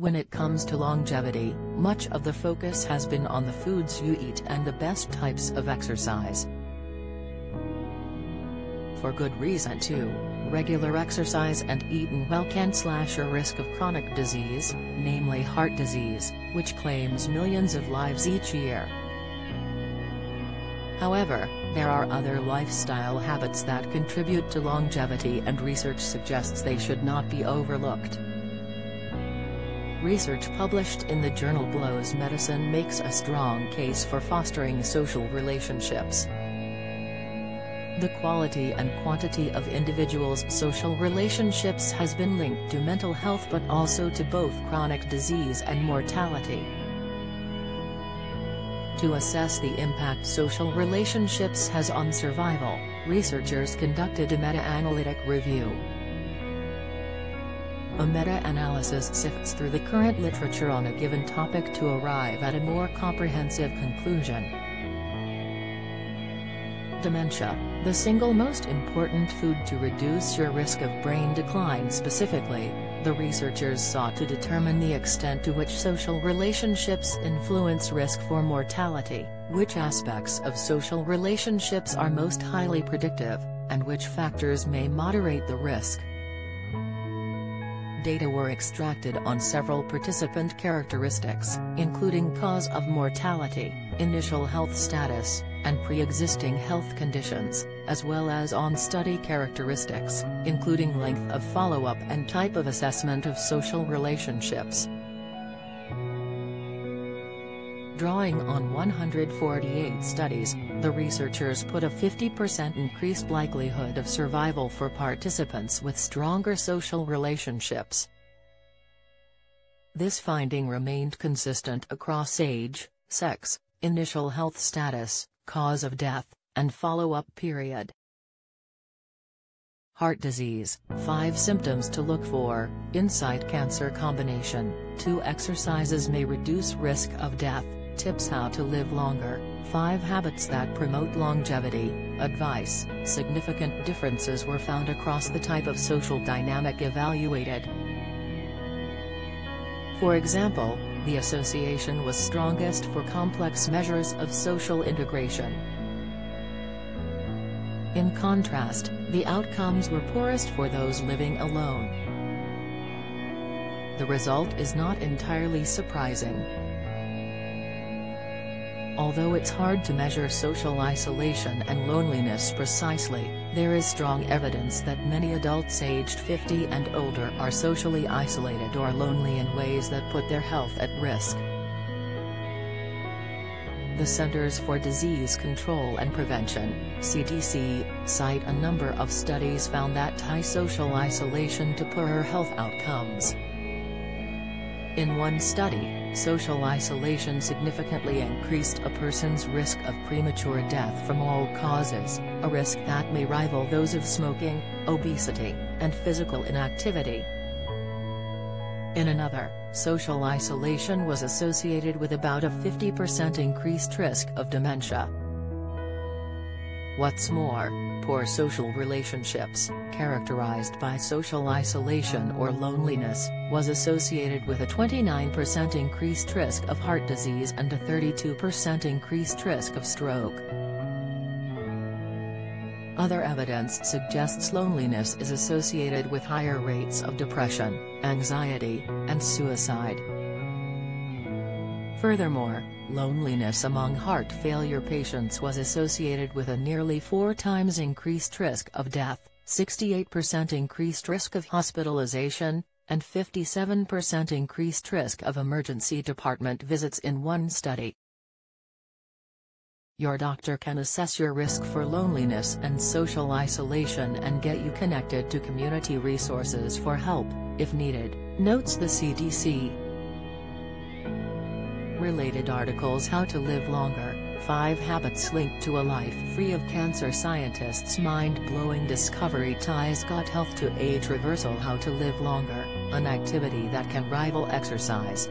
When it comes to longevity, much of the focus has been on the foods you eat and the best types of exercise. For good reason too. Regular exercise and eating well can slash your risk of chronic disease, namely heart disease, which claims millions of lives each year. However, there are other lifestyle habits that contribute to longevity, and research suggests they should not be overlooked. Research published in the journal PLOS Medicine makes a strong case for fostering social relationships. The quality and quantity of individuals' social relationships has been linked to mental health, but also to both chronic disease and mortality. To assess the impact social relationships has on survival, researchers conducted a meta-analytic review. A meta-analysis sifts through the current literature on a given topic to arrive at a more comprehensive conclusion. Dementia, the single most important food to reduce your risk of brain decline. Specifically, the researchers sought to determine the extent to which social relationships influence risk for mortality, which aspects of social relationships are most highly predictive, and which factors may moderate the risk. Data were extracted on several participant characteristics, including cause of mortality, initial health status, and pre-existing health conditions, as well as on study characteristics, including length of follow-up and type of assessment of social relationships. Drawing on 148 studies, the researchers put a 50% increased likelihood of survival for participants with stronger social relationships. This finding remained consistent across age, sex, initial health status, cause of death, and follow-up period. Heart disease, 5 symptoms to look for. Insight cancer combination, 2 exercises may reduce risk of death. Tips how to live longer, 5 habits that promote longevity, advice. Significant differences were found across the type of social dynamic evaluated. For example, the association was strongest for complex measures of social integration. In contrast, the outcomes were poorest for those living alone. The result is not entirely surprising. Although it's hard to measure social isolation and loneliness precisely, there is strong evidence that many adults aged 50 and older are socially isolated or lonely in ways that put their health at risk. The Centers for Disease Control and Prevention, CDC, cite a number of studies found that tie social isolation to poorer health outcomes. In one study, social isolation significantly increased a person's risk of premature death from all causes, a risk that may rival those of smoking, obesity, and physical inactivity. In another, social isolation was associated with about a 50% increased risk of dementia. What's more, poor social relationships, characterized by social isolation or loneliness, was associated with a 29% increased risk of heart disease and a 32% increased risk of stroke. Other evidence suggests loneliness is associated with higher rates of depression, anxiety, and suicide. Furthermore, loneliness among heart failure patients was associated with a nearly 4 times increased risk of death, 68% increased risk of hospitalization, and 57% increased risk of emergency department visits in one study. Your doctor can assess your risk for loneliness and social isolation and get you connected to community resources for help, if needed, notes the CDC. Related articles: How to Live Longer, 5 Habits Linked to a Life Free of Cancer. Scientists' mind-blowing discovery ties gut health to age reversal. How to Live Longer, an activity that can rival exercise,